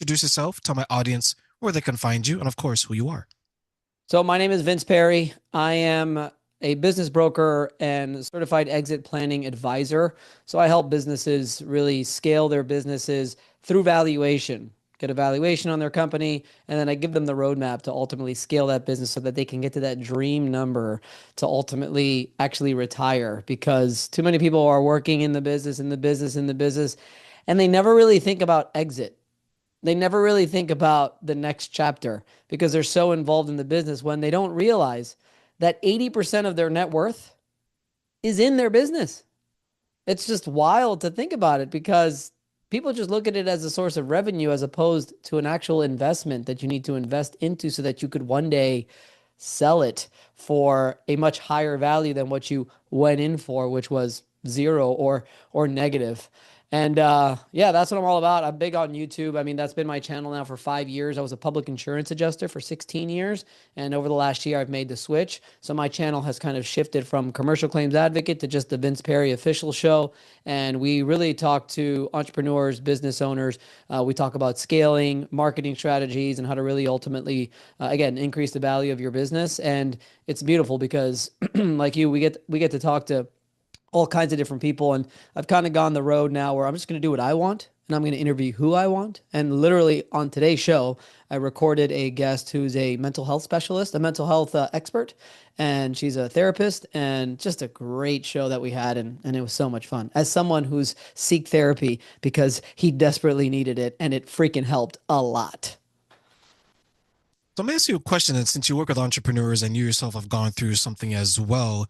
introduce yourself, tell my audience where they can find you, and of course, who you are. So my name is Vince Perry. I am a business broker and certified exit planning advisor. So I help businesses really scale their businesses through valuation, get a valuation on their company, and then I give them the roadmap to ultimately scale that business so that they can get to that dream number to ultimately actually retire. Because too many people are working in the business, and they never really think about exit. They never really think about the next chapter because they're so involved in the business when they don't realize that 80% of their net worth is in their business. It's just wild to think about it because people just look at it as a source of revenue as opposed to an actual investment that you need to invest into so that you could one day sell it for a much higher value than what you went in for, which was zero or negative. And yeah, that's what I'm all about. I'm big on YouTube. I mean, that's been my channel now for 5 years. I was a public insurance adjuster for 16 years. And over the last year, I've made the switch. So my channel has kind of shifted from commercial claims advocate to just the Vince Perry official show. And we really talk to entrepreneurs, business owners. We talk about scaling, marketing strategies, and how to really ultimately, again, increase the value of your business. And it's beautiful because, like you, we get to talk to all kinds of different people. And I've kind of gone the road now where I'm just going to do what I want and I'm going to interview who I want. And literally on today's show, I recorded a guest who's a mental health specialist, a mental health expert, and she's a therapist, and just a great show that we had. And it was so much fun as someone who's seek therapy because he desperately needed it and it freaking helped a lot. So let me ask you a question, and since you work with entrepreneurs and you yourself have gone through something as well,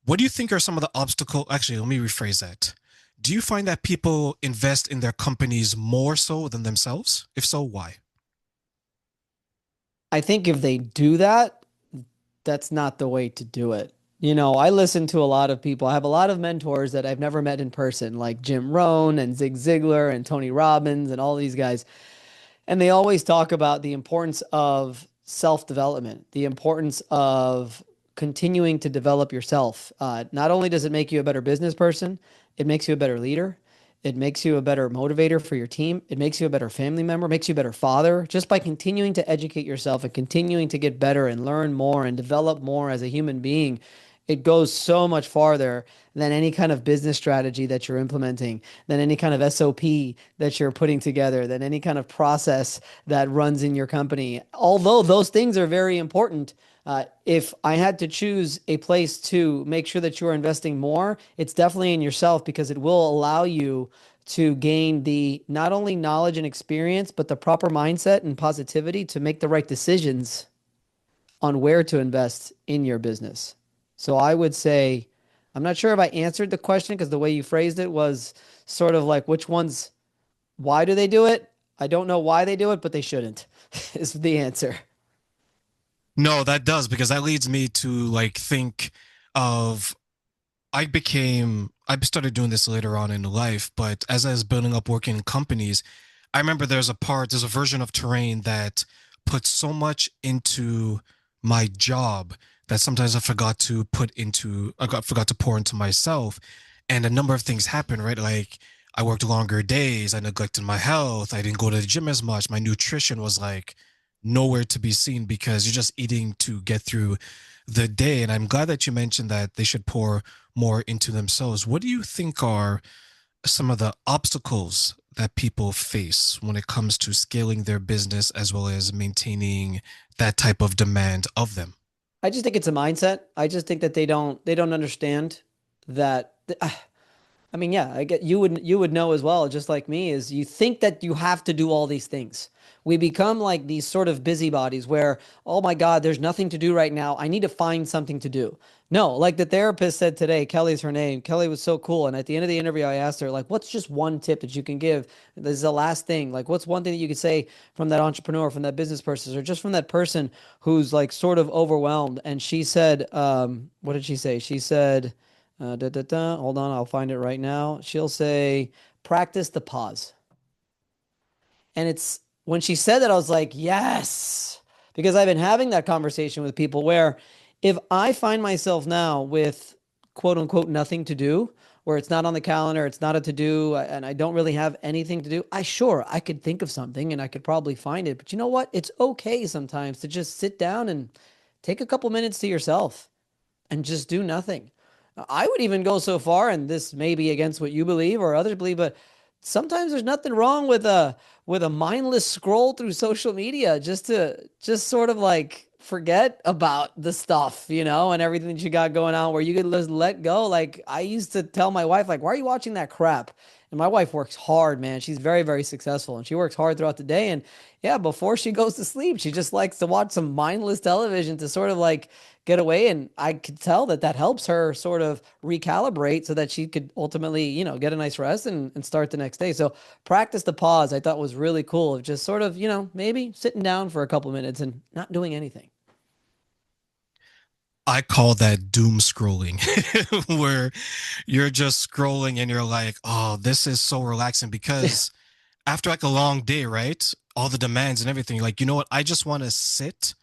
what do you think are some of the obstacles? Actually, let me rephrase that. Do you find that people invest in their companies more so than themselves? If so, why? I think if they do that, that's not the way to do it. I listen to a lot of people. I have a lot of mentors that I've never met in person, like Jim Rohn and Zig Ziglar and Tony Robbins and all these guys. And they always talk about the importance of self-development, the importance of continuing to develop yourself. Not only does it make you a better business person, it makes you a better leader. It makes you a better motivator for your team. It makes you a better family member, makes you a better father, just by continuing to educate yourself and continuing to get better and learn more and develop more as a human being. It goes so much farther than any kind of business strategy that you're implementing, than any kind of SOP that you're putting together, than any kind of process that runs in your company. Although those things are very important, if I had to choose a place to make sure that you're investing more, it's definitely in yourself because it will allow you to gain the not only knowledge and experience, but the proper mindset and positivity to make the right decisions on where to invest in your business. So I would say, I'm not sure if I answered the question because the way you phrased it was sort of like which ones, why do they do it? I don't know why they do it, but they shouldn't, is the answer. No, that does, because that leads me to like think of I started doing this later on in life, but as I was building up working in companies, I remember there's a version of terrain that puts so much into my job that sometimes I forgot to pour into myself. And a number of things happened, right? Like I worked longer days, I neglected my health, I didn't go to the gym as much. My nutrition was like nowhere to be seen because you're just eating to get through the day. And I'm glad that you mentioned that they should pour more into themselves. What do you think are some of the obstacles that people face when it comes to scaling their business as well as maintaining that type of demand of them? I just think it's a mindset. I just think that they don't understand that I mean, yeah, I get you would know as well, just like me, is you think that you have to do all these things. We become like these sort of busybodies where, oh my God, there's nothing to do right now. I need to find something to do. No, like the therapist said today, Kelly's her name. Kelly was so cool. And at the end of the interview, I asked her, like, what's just one tip that you can give? This is the last thing. Like, what's one thing that you could say from that entrepreneur, from that business person, or just from that person who's like sort of overwhelmed? And she said, what did she say? She said, hold on, I'll find it right now. She'll say, practice the pause. And it's when she said that, I was like, yes, because I've been having that conversation with people where if I find myself now with quote unquote nothing to do, where it's not on the calendar, it's not a to-do, and I don't really have anything to do, I could think of something and I could probably find it. But you know what? It's okay sometimes to just sit down and take a couple minutes to yourself and just do nothing. I would even go so far, and this may be against what you believe or others believe, but sometimes there's nothing wrong with a mindless scroll through social media just to just sort of like forget about the stuff, and everything that you got going on where you could just let go. Like I used to tell my wife, like, why are you watching that crap? And my wife works hard, man. She's very, very successful and she works hard throughout the day. And yeah, before she goes to sleep, she just likes to watch some mindless television to sort of like get away. And I could tell that that helps her sort of recalibrate so that she could ultimately, get a nice rest and start the next day. So practice the pause I thought was really cool of just sort of, maybe sitting down for a couple minutes and not doing anything. I call that doom scrolling, where you're just scrolling and you're like, oh, this is so relaxing because after like a long day, right? All the demands and everything, like, you know what? I just want to sit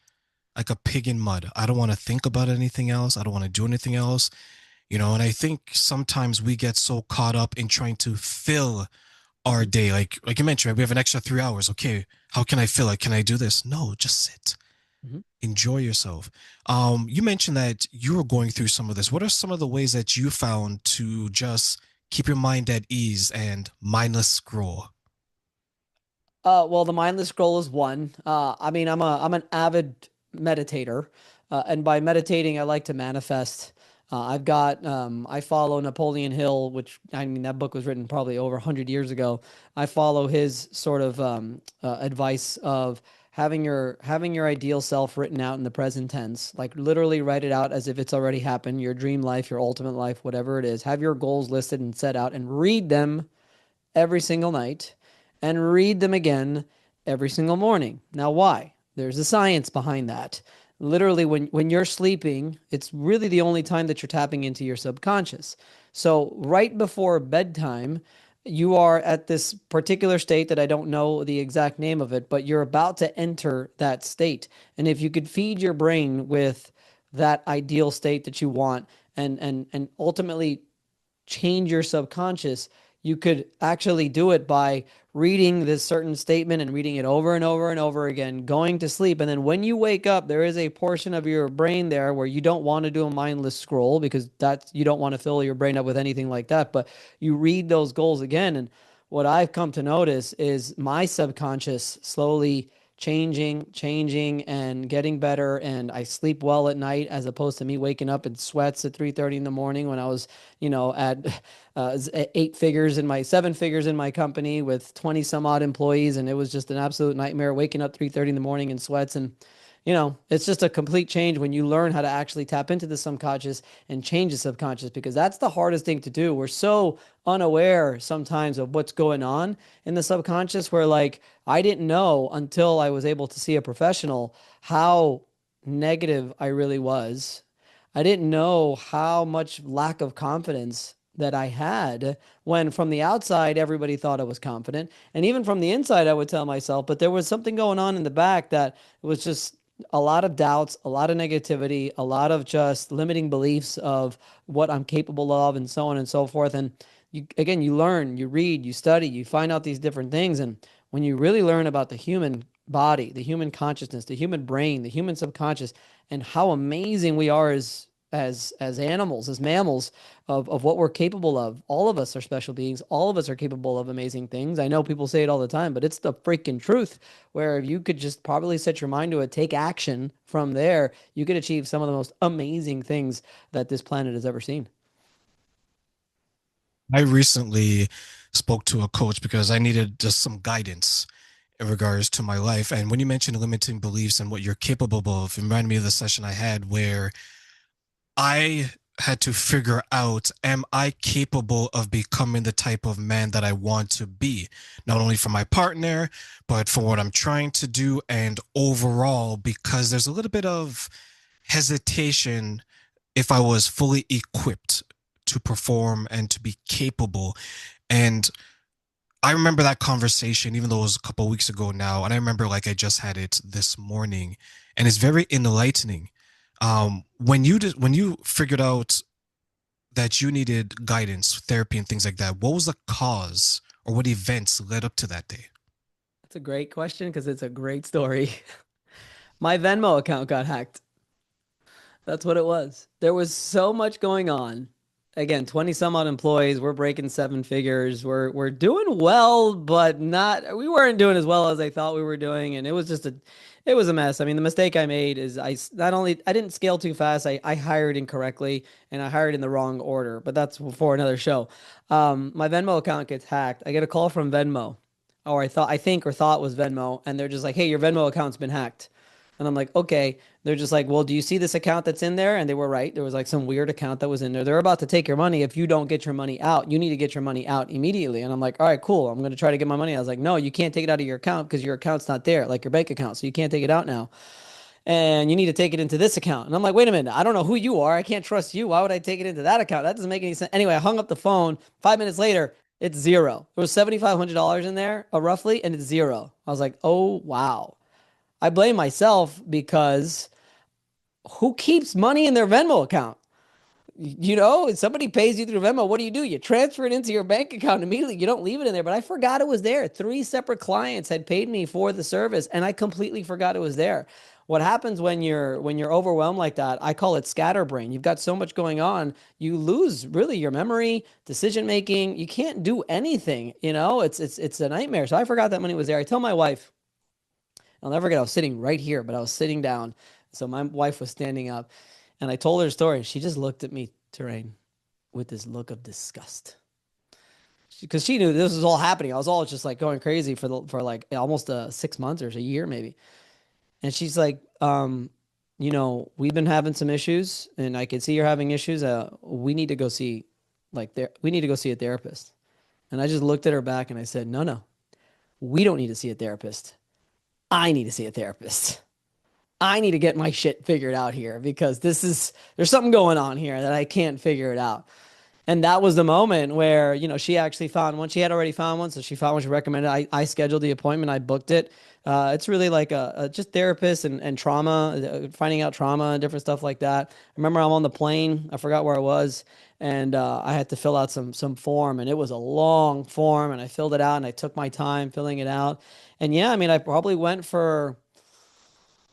like a pig in mud. I don't want to think about anything else. I don't want to do anything else, and I think sometimes we get so caught up in trying to fill our Mhm, day. Like you mentioned, right? We have an extra 3 hours. Okay, how can I fill it? Can I do this? No, just sit. mhm. Enjoy yourself. You mentioned that you were going through some of this. What are some of the ways that you found to just keep your mind at ease and mindless scroll? Well, the mindless scroll is one. I mean, I'm an avid meditator, and by meditating, I like to manifest. I follow Napoleon Hill, which I mean that book was written probably over 100 years ago. I follow his sort of advice of having your ideal self written out in the present tense, like literally write it out as if it's already happened. Your dream life, your ultimate life, whatever it is. Have your goals listed and set out, and read them every single night and read them again every single morning. Now, why? There's a science behind that. Literally, when you're sleeping, it's really the only time that you're tapping into your subconscious. So, right before bedtime, you are at this particular state that I don't know the exact name of it, but you're about to enter that state. And if you could feed your brain with that ideal state that you want and ultimately change your subconscious, you could actually do it by reading this certain statement and reading it over and over and over again, going to sleep. And then when you wake up, there is a portion of your brain there where you don't want to do a mindless scroll because you don't want to fill your brain up with anything like that. But you read those goals again. And what I've come to notice is my subconscious slowly changing and getting better, and I sleep well at night as opposed to me waking up in sweats at 3:30 in the morning when I was, at seven figures in my company with 20 some odd employees, and it was just an absolute nightmare waking up 3:30 in the morning in sweats. And it's just a complete change when you learn how to actually tap into the subconscious and change the subconscious, because that's the hardest thing to do. We're so unaware sometimes of what's going on in the subconscious, where like I didn't know until I was able to see a professional how negative I really was. I didn't know how much lack of confidence that I had, when from the outside everybody thought I was confident. And even from the inside, I would tell myself, but there was something going on in the back that was just a lot of doubts, a lot of negativity, a lot of just limiting beliefs of what I'm capable of, and so on and so forth. And again, you learn, you read, you study, you find out these different things. And when you really learn about the human body, the human consciousness, the human brain, the human subconscious, and how amazing we are as animals, as mammals, of what we're capable of. All of us are special beings. All of us are capable of amazing things. I know people say it all the time, but it's the freaking truth. Where if you could just probably set your mind to it, take action from there, you could achieve some of the most amazing things that this planet has ever seen. I recently spoke to a coach because I needed just some guidance in regards to my life. And when you mentioned limiting beliefs and what you're capable of, it reminded me of the session I had where I had to figure out, am I capable of becoming the type of man that I want to be, not only for my partner, but for what I'm trying to do and overall, because there's a little bit of hesitation if I was fully equipped to perform and to be capable. And I remember that conversation, even though it was a couple of weeks ago now, and I remember like I just had it this morning, and it's very enlightening. When you figured out that you needed guidance, therapy, and things like that, what was the cause or what events led up to that day? That's a great question because it's a great story. My Venmo account got hacked. That's what it was. There was so much going on. Again, 20 some odd employees. We're breaking seven figures. We're doing well, but not we weren't doing as well as I thought we were doing. And it was a mess. I mean, the mistake I made is not only I didn't scale too fast, I hired incorrectly and I hired in the wrong order, but that's for another show. My Venmo account gets hacked. I get a call from Venmo, or I think or thought was Venmo, and they're just like, "Hey, your Venmo account's been hacked." And I'm like, okay. They're just like, well, do you see this account that's in there? And they were right. There was like some weird account that was in there. They're about to take your money. If you don't get your money out, you need to get your money out immediately. And I'm like, all right, cool. I'm going to try to get my money. I was like, no, you can't take it out of your account because your account's not there, like your bank account. So you can't take it out now. And you need to take it into this account. And I'm like, wait a minute. I don't know who you are. I can't trust you. Why would I take it into that account? That doesn't make any sense. Anyway, I hung up the phone. 5 minutes later, it's zero. There was $7,500 in there, roughly, and it's zero. I was like, oh, wow. I blame myself because who keeps money in their Venmo account? You know, if somebody pays you through Venmo, what do? You transfer it into your bank account immediately. You don't leave it in there. But I forgot it was there. Three separate clients had paid me for the service, and I completely forgot it was there. What happens when you're overwhelmed like that? I call it scatterbrain. You've got so much going on, you lose really your memory, decision making. You can't do anything. You know, it's a nightmare. So I forgot that money was there. I tell my wife, I'll never forget, I was sitting right here, but I was sitting down. So my wife was standing up and I told her a story. She just looked at me, Terrain, with this look of disgust. Because she knew this was all happening. I was all just like going crazy for like almost 6 months or a year maybe. And she's like, we've been having some issues and I can see you're having issues. We need to go see we need to go see a therapist. And I just looked at her back and I said, no, no, we don't need to see a therapist. I need to see a therapist. I need to get my shit figured out here because there's something going on here that I can't figure it out. And that was the moment where, she actually found one. She had already found one. So she found one. She recommended. I scheduled the appointment. I booked it. It's really like a just therapist and trauma, finding out trauma and different stuff like that. I remember I'm on the plane. I forgot where I was. And I had to fill out some form. And it was a long form. And I filled it out and I took my time filling it out. And yeah, I mean, I probably went for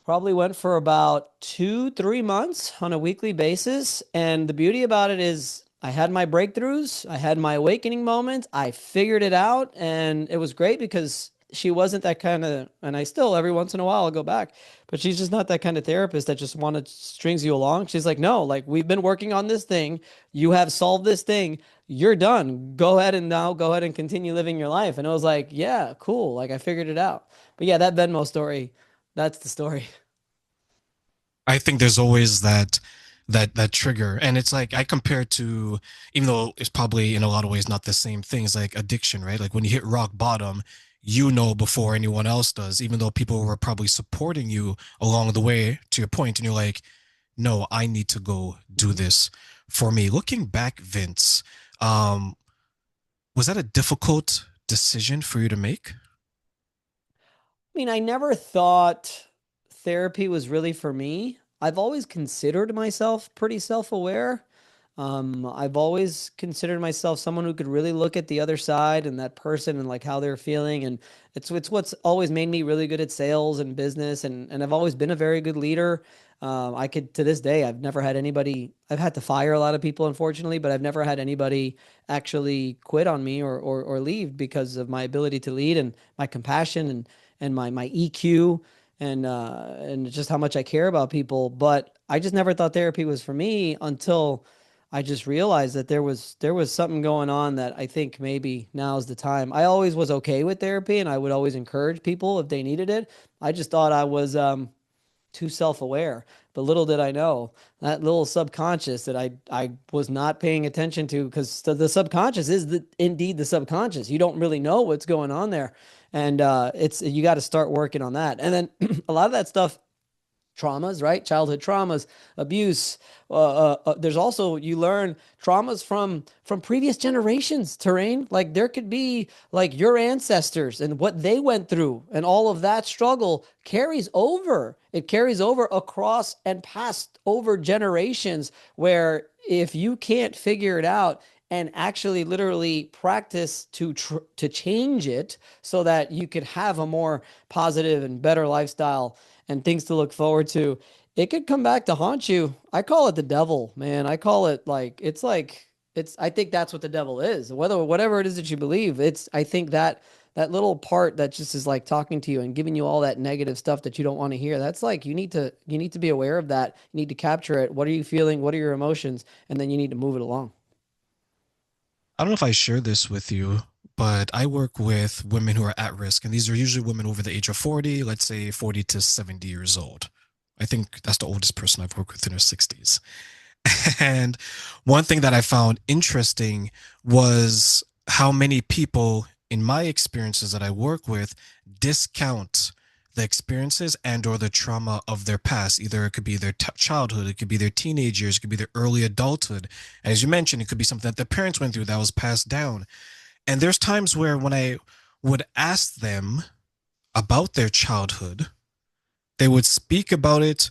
about 2, 3 months on a weekly basis. And the beauty about it is I had my breakthroughs, I had my awakening moments, I figured it out, and it was great because she wasn't that kind of, and I still every once in a while I'll go back, but she's just not that kind of therapist that just wanted strings you along. She's like, no, like we've been working on this thing, you have solved this thing, you're done. Go ahead and continue living your life. And it was like, yeah, cool. Like I figured it out. But yeah, that Venmo story, that's the story. I think there's always that trigger, and it's like I compare it to, even though it's probably in a lot of ways not the same thing, it's like addiction, right? Like when you hit rock bottom, you know before anyone else does, even though people were probably supporting you along the way to your point, and you're like, no, I need to go do Mhm. this for me. Looking back, Vince, um, was that a difficult decision for you to make? I mean, I never thought therapy was really for me. I've always considered myself pretty self-aware. I've always considered myself someone who could really look at the other side and that person and like how they're feeling. And it's what's always made me really good at sales and business. And I've always been a very good leader. I could to this day, I've never had anybody, I've had to fire a lot of people, unfortunately, but I've never had anybody actually quit on me or leave because of my ability to lead and my compassion and my EQ and just how much I care about people. But I just never thought therapy was for me until I just realized that there was something going on that I think maybe now's the time. I always was okay with therapy and I would always encourage people if they needed it. I just thought I was too self-aware. But little did I know that little subconscious that I was not paying attention to because the subconscious is indeed the subconscious. You don't really know what's going on there, and it's you got to start working on that. And then a lot of that stuff traumas, right? Childhood traumas, abuse. There's also you learn traumas from previous generations. Terrain, like there could be like your ancestors and what they went through, and all of that struggle carries over. It carries over across and past over generations. Where if you can't figure it out and actually literally practice to change it so that you could have a more positive and better lifestyle and things to look forward to, it could come back to haunt you. I call it the devil, man. I call it like it's I think that's what the devil is. Whether whatever it is that you believe, it's I think that that little part that just is like talking to you and giving you all that negative stuff that you don't want to hear. That's like you need to be aware of that. You need to capture it. What are you feeling? What are your emotions? And then you need to move it along. I don't know if I share this with you, but I work with women who are at risk, and these are usually women over the age of 40, let's say 40 to 70 years old. I think that's the oldest person I've worked with in her 60s. And one thing that I found interesting was how many people in my experiences that I work with discount the experiences and or the trauma of their past. Either it could be their childhood, it could be their teenage years, it could be their early adulthood. As you mentioned, it could be something that their parents went through that was passed down. And there's times where when I would ask them about their childhood, they would speak about it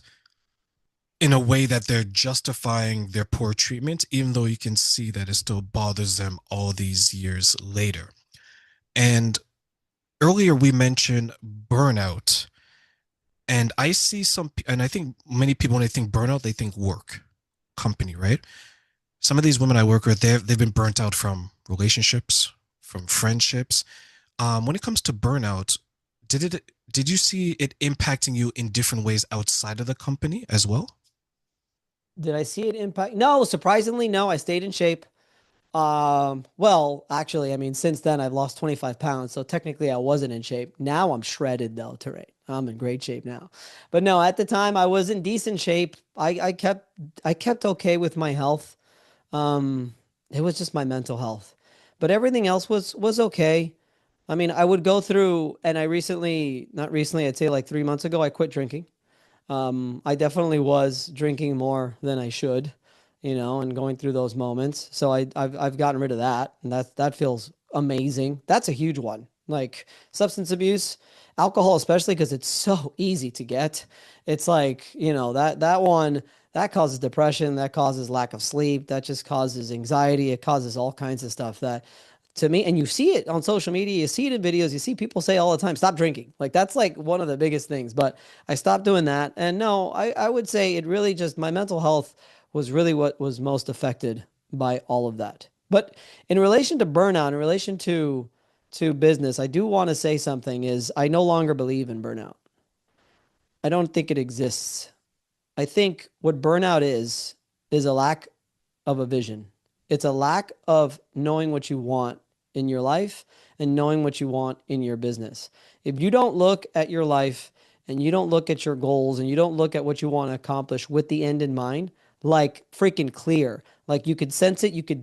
in a way that they're justifying their poor treatment, even though you can see that it still bothers them all these years later. And earlier we mentioned burnout. And I see and I think many people, when they think burnout, they think work, company, right? Some of these women I work with, they've been burnt out from relationships, from friendships. When it comes to burnout, did you see it impacting you in different ways outside of the company as well? Did I see it impact? No, surprisingly, no. I stayed in shape. Well, actually, I mean, since then I've lost 25 pounds, so technically I wasn't in shape. Now I'm shredded though, Terrain. I'm in great shape now. But no, at the time I was in decent shape. I kept okay with my health. Um, it was just my mental health. But everything else was okay. I mean, I would go through, and I recently, not recently, I'd say like 3 months ago, I quit drinking. I definitely was drinking more than I should, and going through those moments. So I've gotten rid of that, and that feels amazing. That's a huge one. Like substance abuse, alcohol especially because it's so easy to get. It's like, that one that causes depression, that causes lack of sleep, that just causes anxiety, it causes all kinds of stuff that to me, and you see it on social media, you see it in videos, you see people say all the time, stop drinking. Like that's like one of the biggest things. But I stopped doing that. And no, I would say it really just my mental health was really what was most affected by all of that. But in relation to burnout, in relation to business, I do want to say something is I no longer believe in burnout. I don't think it exists. I think what burnout is a lack of a vision. It's a lack of knowing what you want in your life and knowing what you want in your business. If you don't look at your life and you don't look at your goals and you don't look at what you want to accomplish with the end in mind, like freaking clear, like you could sense it, you could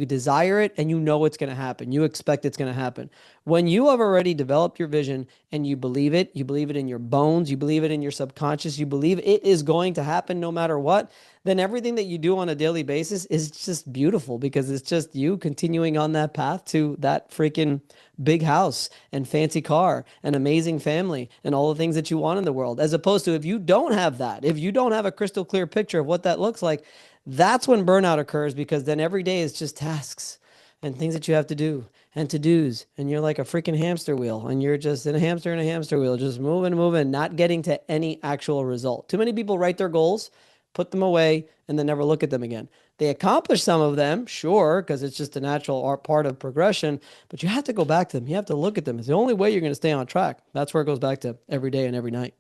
desire it, and you know it's going to happen. You expect it's going to happen. When you have already developed your vision and you believe it in your bones, you believe it in your subconscious, you believe it is going to happen no matter what, then everything that you do on a daily basis is just beautiful because it's just you continuing on that path to that freaking big house and fancy car and amazing family and all the things that you want in the world. As opposed to if you don't have that, if you don't have a crystal clear picture of what that looks like, that's when burnout occurs because then every day is just tasks and things that you have to do and to dos. And you're like a freaking hamster wheel and you're just in a hamster wheel, just moving, moving, not getting to any actual result. Too many people write their goals, put them away, and then never look at them again. They accomplish some of them, sure, because it's just a natural part of progression, but you have to go back to them. You have to look at them. It's the only way you're going to stay on track. That's where it goes back to every day and every night.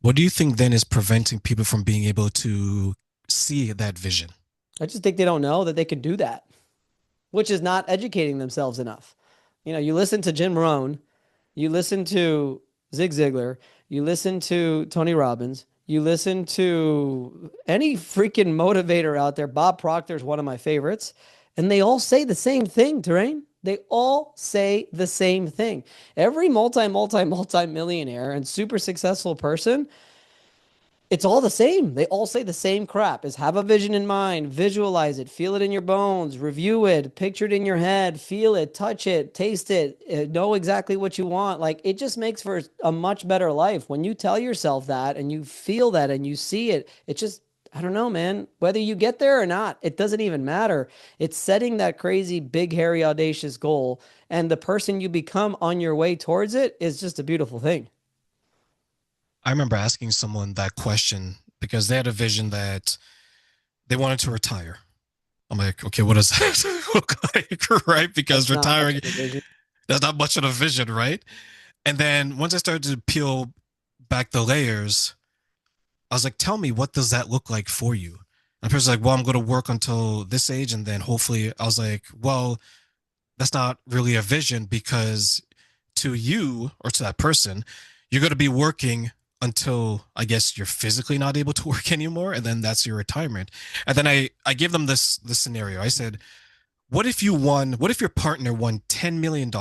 What do you think then is preventing people from being able to see that vision? I just think they don't know that they can do that, which is not educating themselves enough. You listen to Jim Rohn, you listen to Zig Ziglar, you listen to Tony Robbins, you listen to any freaking motivator out there. Bob Proctor is one of my favorites, and they all say the same thing, Terrain. They all say the same thing. Every multi millionaire and super successful person It's all the same. They all say the same crap is have a vision in mind, visualize it, feel it in your bones, review it, picture it in your head, feel it, touch it, taste it, know exactly what you want. Like it just makes for a much better life. When you tell yourself that and you feel that and you see it, it just, I don't know, man, whether you get there or not, it doesn't even matter. It's setting that crazy, big, hairy, audacious goal. And the person you become on your way towards it is just a beautiful thing. I remember asking someone that question because they had a vision that they wanted to retire. I'm like, okay, what does that look like? Right? Because That's not much retiring, of a vision. that's not much of a vision, right? And then once I started to peel back the layers, I was like, tell me, what does that look like for you? And the person's like, well, I'm going to work until this age. And then hopefully, I was like, well, that's not really a vision because to you or to that person, you're going to be working until I guess you're physically not able to work anymore. And then that's your retirement. And then I gave them this scenario. I said, what if your partner won $10 million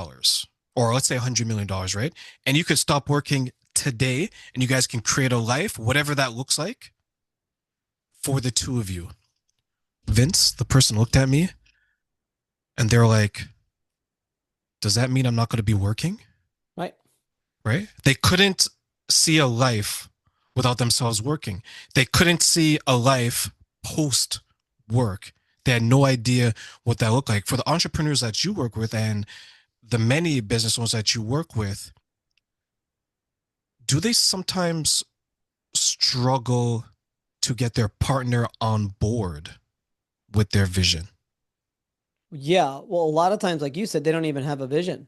or let's say $100 million, right? And you could stop working today and you guys can create a life, whatever that looks like, for the two of you. Vince, the person looked at me and they're like, does that mean I'm not going to be working? Right. Right? They couldn't see a life without themselves working. They couldn't see a life post work. They had no idea what that looked like. For the entrepreneurs that you work with and the many business owners that you work with, do they sometimes struggle to get their partner on board with their vision? Yeah. Well, a lot of times, like you said, they don't even have a vision.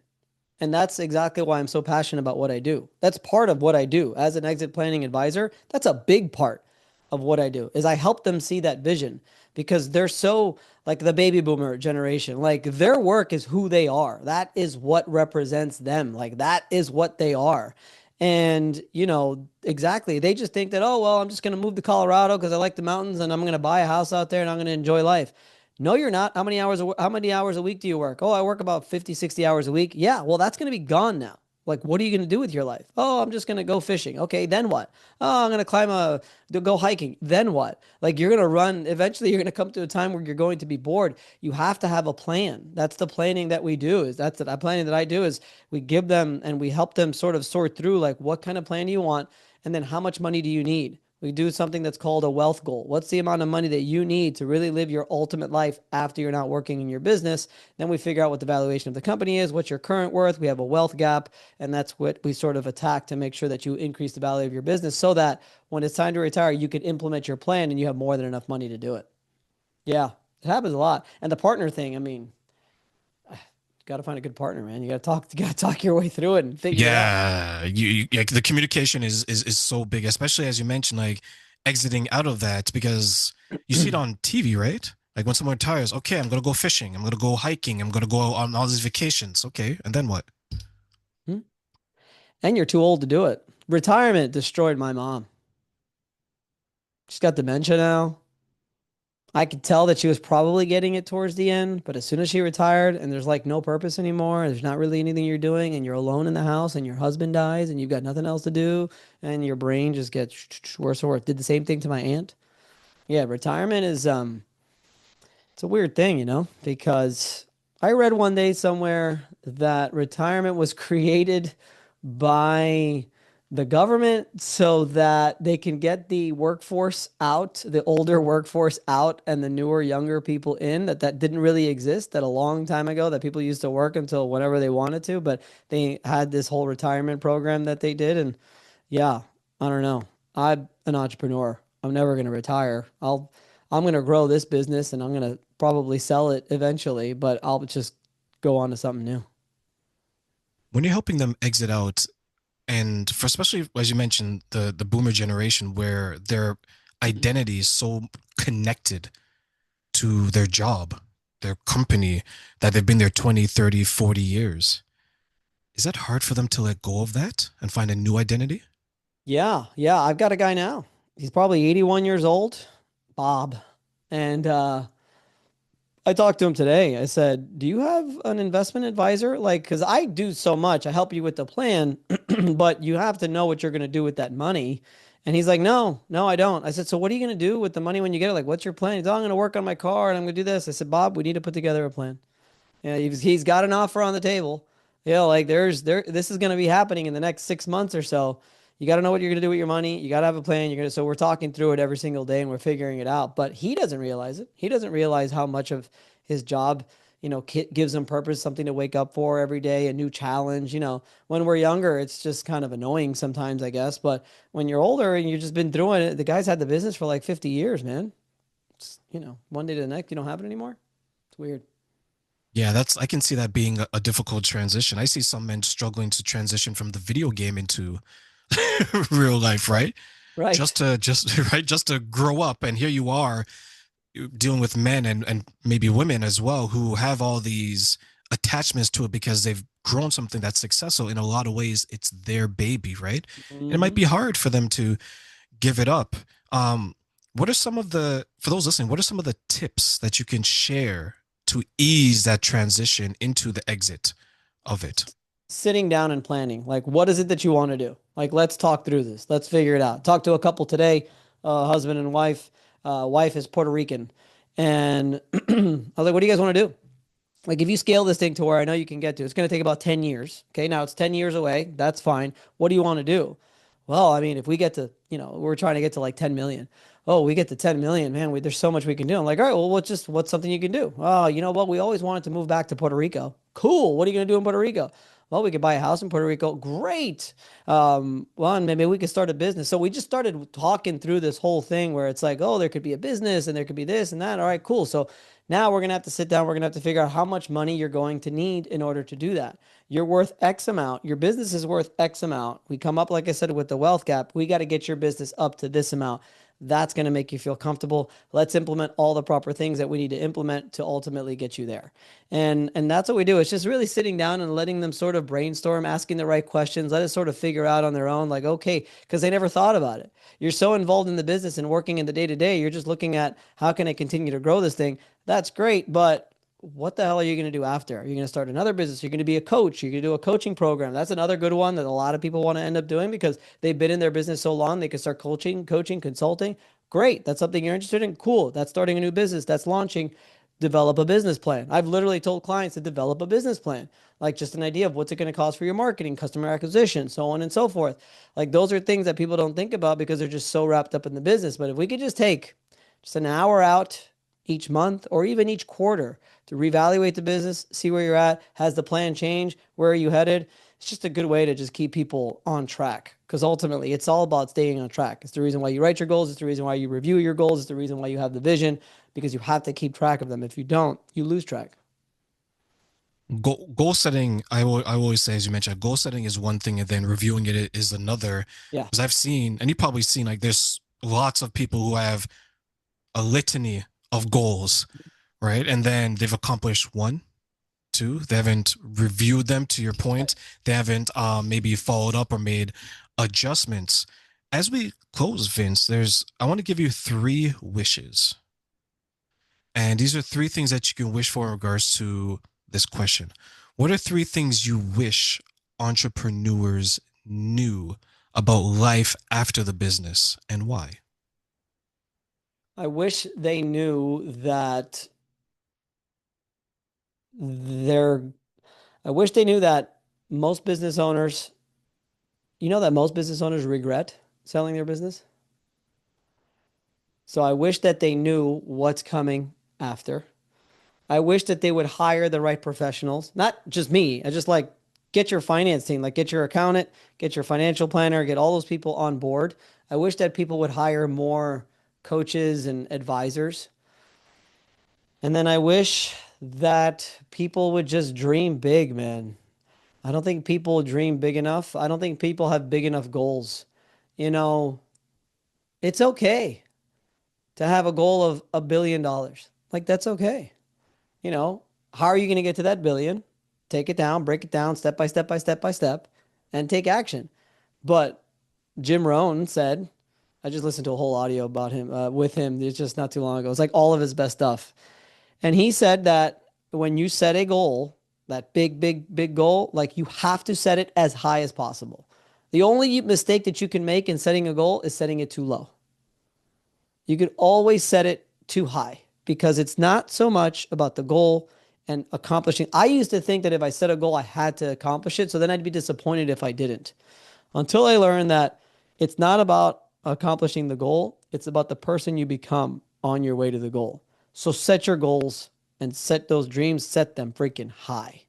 And that's exactly why I'm so passionate about what I do. That's part of what I do as an exit planning advisor. That's a big part of what I do is I help them see that vision because they're so like the baby boomer generation. Like their work is who they are. That is what represents them. Like that is what they are. And, exactly. They just think that, oh, well, I'm just going to move to Colorado because I like the mountains and I'm going to buy a house out there and I'm going to enjoy life. No, you're not. How many hours a week do you work? Oh, I work about 50, 60 hours a week. Yeah, well, that's going to be gone now. Like, what are you going to do with your life? Oh, I'm just going to go fishing. Okay, then what? Oh, I'm going to go hiking. Then what? Like, you're going to run. Eventually, you're going to come to a time where you're going to be bored. You have to have a plan. That's the planning that we do. That's the planning that I do is we give them and we help them sort of sort through like, what kind of plan do you want? And then how much money do you need? We do something that's called a wealth goal. What's the amount of money that you need to really live your ultimate life after you're not working in your business? Then we figure out what the valuation of the company is, what's your current worth. We have a wealth gap, and that's what we sort of attack to make sure that you increase the value of your business so that when it's time to retire, you can implement your plan and you have more than enough money to do it. Yeah, it happens a lot. And the partner thing, I mean, you got to find a good partner, man. You got to talk your way through it and figure it out. Yeah, like the communication is so big, especially as you mentioned, like exiting out of that because you see it on TV, right? Like when someone retires, okay, I'm gonna go fishing, I'm gonna go hiking, I'm gonna go on all these vacations. Okay, and then what? Hmm? And you're too old to do it. Retirement destroyed my mom. She's got dementia now. I could tell that she was probably getting it towards the end, but as soon as she retired and there's like no purpose anymore, there's not really anything you're doing, and you're alone in the house, and your husband dies, and you've got nothing else to do, and your brain just gets worse and worse. Did the same thing to my aunt. Yeah, retirement is it's a weird thing, because I read one day somewhere that retirement was created by the government so that they can get the workforce out, the older workforce out and the newer younger people in that didn't really exist that a long time ago that people used to work until whenever they wanted to, but they had this whole retirement program that they did and yeah, I don't know. I'm an entrepreneur. I'm never going to retire. I'm going to grow this business and I'm going to probably sell it eventually, but I'll just go on to something new. When you're helping them exit out, and for especially as you mentioned, the boomer generation where their identity is so connected to their job, their company, that they've been there 20, 30, 40 years. Is that hard for them to let go of that and find a new identity? Yeah, yeah, I've got a guy now. He's probably 81 years old, Bob. And I talked to him today. I said, "Do you have an investment advisor? Like, because I do so much. I help you with the plan, but you have to know what you're going to do with that money. And he's like, no, no, I don't. I said, so what are you going to do with the money when you get it? Like, what's your plan? He's, oh, I'm going to work on my car and I'm going to do this. I said, Bob, we need to put together a plan. Yeah, he's got an offer on the table. Like this is going to be happening in the next 6 months or so. You got to know what you're going to do with your money. You got to have a plan. So we're talking through it every single day and we're figuring it out. But he doesn't realize it. He doesn't realize how much of his job, gives him purpose, something to wake up for every day, a new challenge. When we're younger, it's just kind of annoying sometimes, I guess. But when you're older and you've just been through it, the guy's had the business for like 50 years, man. One day to the next, you don't have it anymore. It's weird. Yeah, that's I can see that being a difficult transition. I see some men struggling to transition from the video game into real life, right? Right. Just right, just to grow up, and here you are dealing with men and maybe women as well who have all these attachments to it because they've grown something that's successful. In a lot of ways, it's their baby, right? And it might Hmm. be hard for them to give it up. Um, what are some of the for those listening? What are some of the tips that you can share to ease that transition into the exit of it? Sitting down and planning. Like, what is it that you want to do? Like, let's talk through this. Let's figure it out. Talk to a couple today, husband and wife. Wife is Puerto Rican. And I was like, what do you guys want to do? Like, if you scale this thing to where I know you can get to, it's going to take about 10 years. Okay. Now it's 10 years away. That's fine. What do you want to do? Well, I mean, if we get to, we're trying to get to like 10 million. Oh, we get to 10 million, man. There's so much we can do. I'm like, all right, well, what's something you can do? Oh, you know what? We always wanted to move back to Puerto Rico. Cool. What are you going to do in Puerto Rico? Well, we could buy a house in Puerto Rico. Great. Well, and maybe we could start a business. So we just started talking through this whole thing where it's like, oh, there could be a business and there could be this and that. All right, cool. So now we're going to have to sit down. We're going to have to figure out how much money you're going to need in order to do that. You're worth X amount. Your business is worth X amount. We come up, like I said, with the wealth gap. We got to get your business up to this amount. That's going to make you feel comfortable. Let's implement all the proper things that we need to implement to ultimately get you there. And that's what we do. It's just really sitting down and letting them sort of brainstorm, asking the right questions, let us sort of figure out on their own, like, okay, because they never thought about it. You're so involved in the business and working in the day to day, you're just looking at how can I continue to grow this thing. That's great, but what the hell are you going to do after? You're going to start another business. You're going to be a coach. You're going to do a coaching program. That's another good one that a lot of people want to end up doing because they've been in their business so long they can start coaching, consulting. Great. That's something you're interested in. Cool. That's starting a new business. That's launching. Develop a business plan. I've literally told clients to develop a business plan, like just an idea of what's it going to cost for your marketing, customer acquisition, so on and so forth. Like those are things that people don't think about because they're just so wrapped up in the business. But if we could just take just an hour out each month or even each quarter to reevaluate the business, see where you're at. Has the plan changed? Where are you headed? It's just a good way to just keep people on track because ultimately it's all about staying on track. It's the reason why you write your goals. It's the reason why you review your goals. It's the reason why you have the vision because you have to keep track of them. If you don't, you lose track. Goal setting, I always say, as you mentioned, goal setting is one thing, and then reviewing it is another. Yeah. Because I've seen, and you've probably seen, like there's lots of people who have a litany of goals, right? And then they've accomplished one, two. They haven't reviewed them. To your point, they haven't maybe followed up or made adjustments. As we close, Vince, there's I want to give you three wishes. And these are three things that you can wish for in regards to this question. What are three things you wish entrepreneurs knew about life after the business and why? I wish they knew that they're, I wish they knew that most business owners, that most business owners regret selling their business. So I wish that they knew what's coming after. I wish that they would hire the right professionals, not just me. I just like get your finance team, like get your accountant, get your financial planner, get all those people on board. I wish that people would hire more coaches and advisors. And then I wish that people would just dream big, man. I don't think people dream big enough. I don't think people have big enough goals. You know, it's okay to have a goal of $1 billion. Like, that's okay. You know, how are you going to get to that billion? Take it down, break it down step by step by step by step, and take action. But Jim Rohn said, I just listened to a whole audio about him with him. It's just not too long ago. It's like all of his best stuff. And he said that when you set a goal, that big, big, big goal, like you have to set it as high as possible. The only mistake that you can make in setting a goal is setting it too low. You could always set it too high because it's not so much about the goal and accomplishing. I used to think that if I set a goal, I had to accomplish it. So then I'd be disappointed if I didn't. Until I learned that it's not about accomplishing the goal, it's about the person you become on your way to the goal. So set your goals and set those dreams, set them freaking high.